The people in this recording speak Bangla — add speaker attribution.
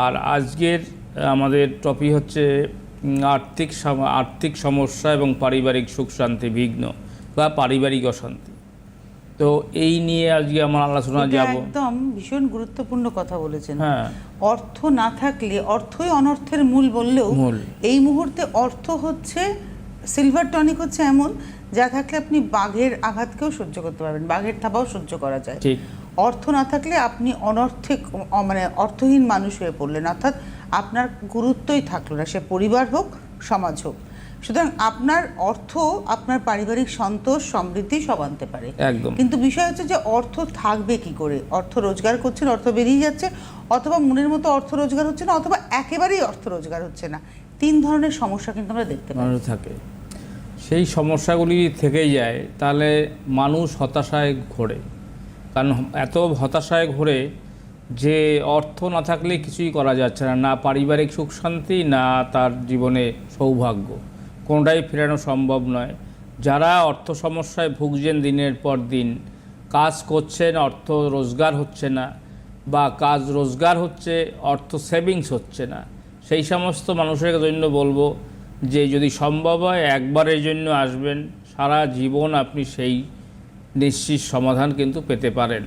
Speaker 1: আর আজকের আমাদের টপিক হচ্ছে আর্থিক সমস্যা এবং পারিবারিক সুখ শান্তি বিঘ্ন বা পারিবারিক অশান্তি। তো এই নিয়ে আজকে আমার আলোচনা যাব।
Speaker 2: একদম ভীষণ গুরুত্বপূর্ণ কথা বলেছেন।
Speaker 1: হ্যাঁ,
Speaker 2: অর্থ না থাকলে, অর্থই অনর্থের মূল বললেও এই মুহূর্তে অর্থ হচ্ছে সিলভার টনিক, হচ্ছে এমন যা থাকলে আপনি বাঘের আঘাতকেও সহ্য করতে পারবেন, বাঘের থাবাও সহ্য করা যায়।
Speaker 1: ঠিক।
Speaker 2: অর্থ না থাকলে আপনি মানে অর্থহীন মানুষ হয়ে পড়লেন, অর্থাৎ আপনার গুরুত্বই থাকলো না, সে পরিবার হোক সমাজ হোক। সুতরাং আপনার অর্থ আপনার পারিবারিক সন্তোষ সমৃদ্ধি সব আনতে পারে, কিন্তু বিষয় হচ্ছে যে অর্থ থাকবে কি করে। অর্থ রোজগার করছেন, অর্থ বেরিয়ে যাচ্ছে, অথবা মনের মতো অর্থ রোজগার হচ্ছে না, অথবা একেবারেই অর্থ রোজগার হচ্ছে না। তিন ধরনের সমস্যা কিন্তু আমরা দেখতে পাই
Speaker 1: থাকে। সেই সমস্যাগুলি থেকেই যায়, তাহলে মানুষ হতাশায় ঘোরে। কারণ এত হতাশায় ঘোরে যে অর্থ না থাকলে কিছুই করা যাচ্ছে না, না পারিবারিক সুখ শান্তি, না তার জীবনে সৌভাগ্য, কোনোটাই ফেরানো সম্ভব নয়। যারা অর্থ সমস্যায় ভুগছেন, দিনের পর দিন কাজ করছেন, অর্থ রোজগার হচ্ছে না, বা কাজ রোজগার হচ্ছে, অর্থ সেভিংস হচ্ছে না, সেই সমস্ত মানুষের জন্য বলবো যে যদি সম্ভব হয় একবারের জন্য আসবেন, সারা জীবন আপনি সেই নিশ্চিত সমাধান কিন্তু পেতে পারেন।